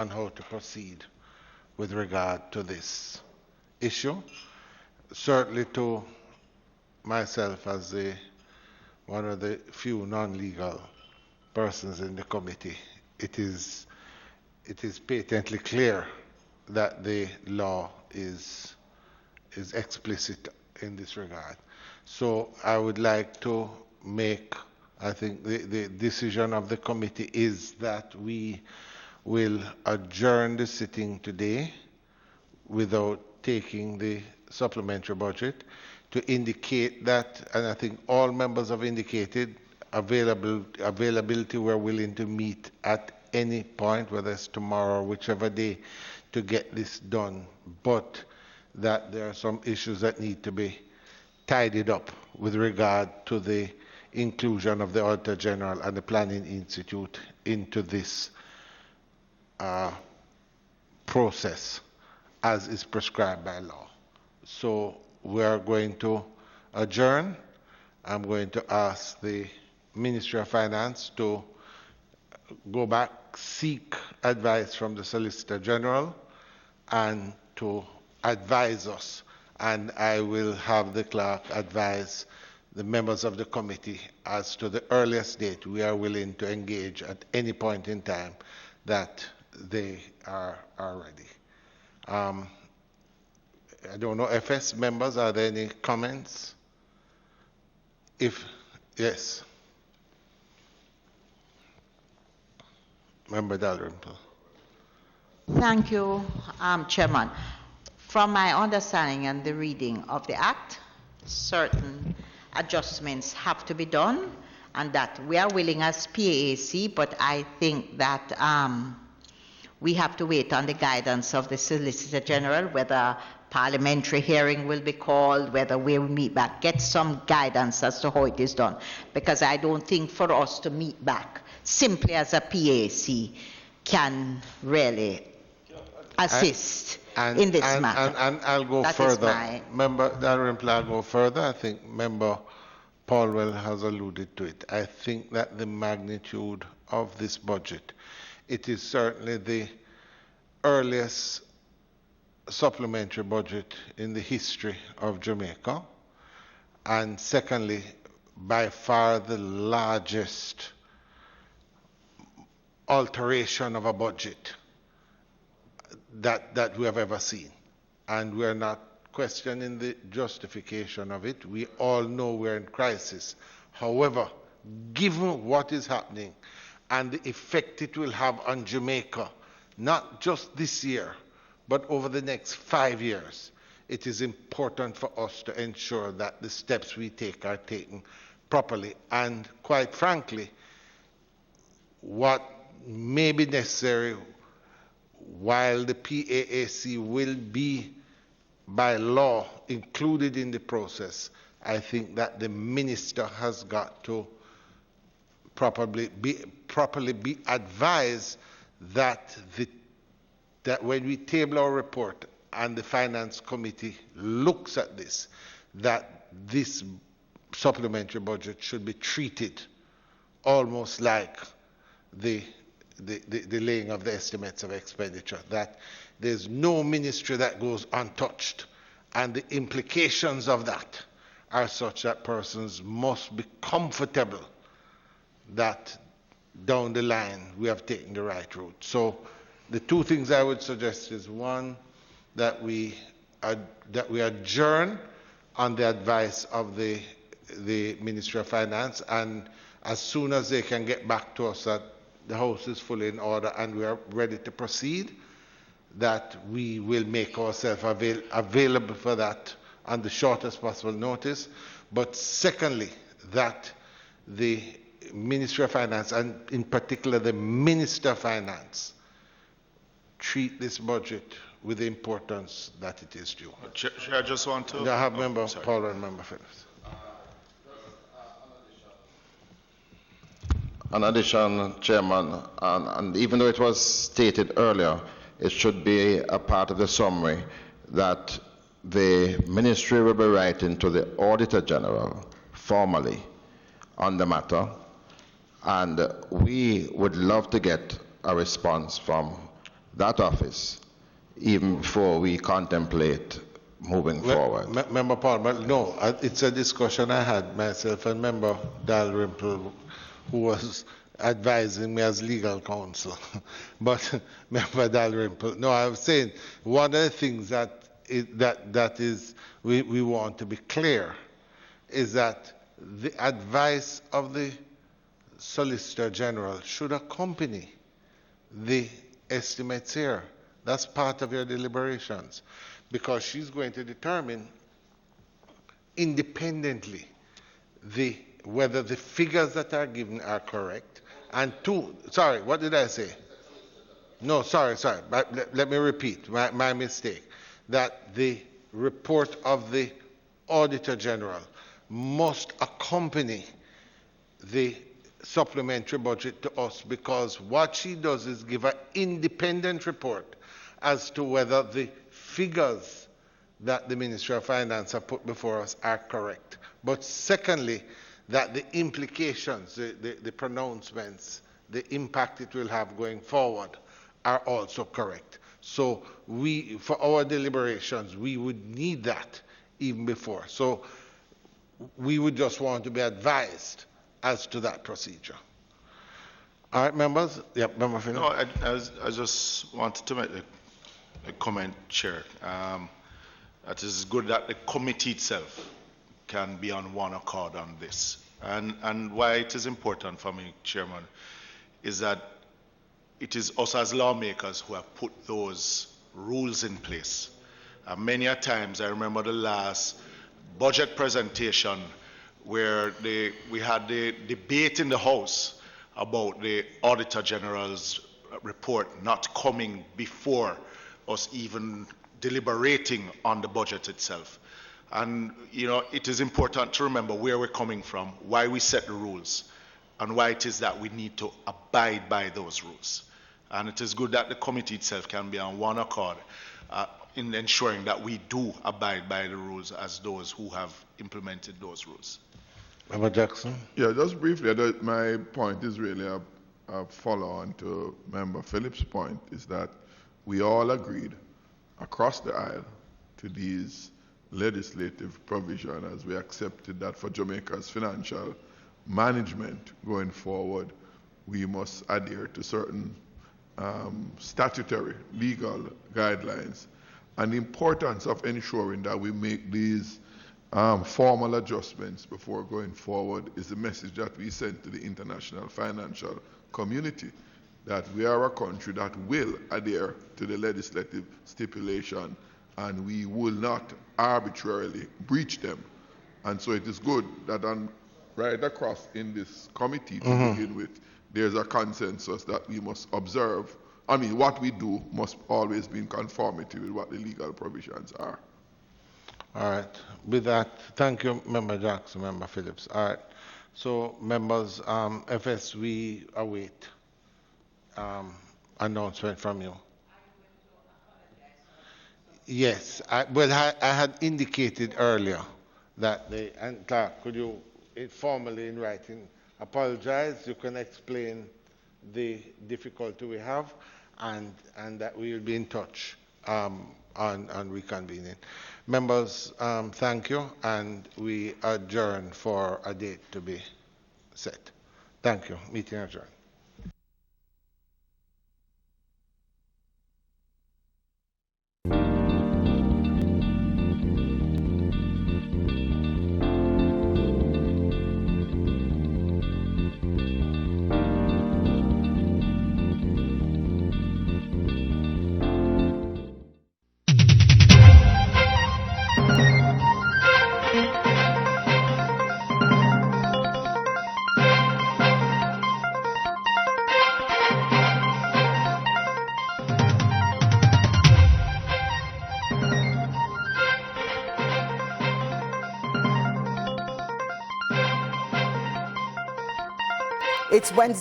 on how to proceed with regard to this issue. Certainly to myself as one of the few non-legal persons in the committee, it is patently clear that the law is explicit in this regard. So I would like to make, I think the decision of the committee is that we will adjourn the sitting today without taking the supplementary budget, to indicate that, and I think all members have indicated availability, we're willing to meet at any point, whether it's tomorrow or whichever day, to get this done, but that there are some issues that need to be tidied up with regard to the inclusion of the Auditor General and the Planning Institute into this process as is prescribed by law. So we are going to adjourn. I'm going to ask the Ministry of Finance to go back, seek advice from the Solicitor General, and to advise us. And I will have the clerk advise the members of the committee as to the earliest date we are willing to engage at any point in time that they are ready. I don't know, FS members, are there any comments? If yes, Member Dalrymple. Thank you, Chairman. From my understanding and the reading of the Act, certain adjustments have to be done, and that we are willing as PAAC, but I think that we have to wait on the guidance of the Solicitor General, whether parliamentary hearing will be called, whether we'll meet back, get some guidance as to how it is done. Because I don't think for us to meet back simply as a PAC can really assist in this matter. And I'll go that further. Member Dalrymple, I'll go further. I think Member Paulwell has alluded to it. I think that the magnitude of this budget, it is certainly the earliest supplementary budget in the history of Jamaica, and secondly, by far the largest alteration of a budget that we have ever seen. And we're not questioning the justification of it. We all know we're in crisis. However, given what is happening and the effect it will have on Jamaica, not just this year, but over the next 5 years, it is important for us to ensure that the steps we take are taken properly. And quite frankly, what may be necessary, while the PAAC will be by law included in the process, I think that the minister has got to properly be advised that that when we table our report and the Finance Committee looks at this, that this supplementary budget should be treated almost like the laying of the estimates of expenditure, that there's no ministry that goes untouched, and the implications of that are such that persons must be comfortable that down the line we have taken the right route. So the two things I would suggest is, one, that we adjourn on the advice of the Ministry of Finance, and as soon as they can get back to us that the House is fully in order and we are ready to proceed, that we will make ourselves available for that on the shortest possible notice. But secondly, that the Ministry of Finance, and in particular the Minister of Finance, treat this budget with the importance that it is due. Chair, I just want to... I have Member Paul and Member Phillips. In addition, Chairman, and even though it was stated earlier, it should be a part of the summary that the Ministry will be writing to the Auditor General formally on the matter, and we would love to get a response from that office even before we contemplate moving forward. Member Palmer, no, it's a discussion I had myself and Member Dalrymple, who was advising me as legal counsel. But Member Dalrymple, no, I was saying one of the things that we want to be clear is that the advice of the Solicitor General should accompany the estimates here. That's part of your deliberations, because she's going to determine independently whether the figures that are given are correct. And two, sorry, what did I say? No, sorry, let me repeat my mistake. That the report of the Auditor General must accompany the supplementary budget to us, because what she does is give an independent report as to whether the figures that the Ministry of Finance have put before us are correct. But secondly, that the implications, the pronouncements, the impact it will have going forward are also correct. So for our deliberations, we would need that even before. So we would just want to be advised as to that procedure. All right, members? Yep, Member Phil. No, I just wanted to make a comment, Chair. That is good that the committee itself can be on one accord on this. And why it is important for me, Chairman, is that it is us as lawmakers who have put those rules in place. Many a times, I remember the last budget presentation where we had the debate in the House about the Auditor General's report not coming before us even deliberating on the budget itself. And, you know, it is important to remember where we're coming from, why we set the rules, and why it is that we need to abide by those rules. And it is good that the committee itself can be on one accord in ensuring that we do abide by the rules as those who have implemented those rules. Member Jackson? Yeah, just briefly, my point is really a follow-on to Member Phillips' point, is that we all agreed across the aisle to these legislative provisions as we accepted that for Jamaica's financial management going forward, we must adhere to certain statutory legal guidelines, and the importance of ensuring that we make these formal adjustments before going forward is the message that we send to the international financial community, that we are a country that will adhere to the legislative stipulation and we will not arbitrarily breach them. And so it is good that right across in this committee to begin with, there's a consensus that we must observe. I mean, what we do must always be in conformity with what the legal provisions are. All right. With that, thank you, Member Jackson, Member Phillips. All right. So, members, FS, we await announcement from you. Yes. I had indicated earlier that and Clark, could you formally in writing apologize? You can explain the difficulty we have, and that we will be in touch on reconvening. Members, thank you, and we adjourn for a date to be set. Thank you. Meeting adjourned. It's Wednesday.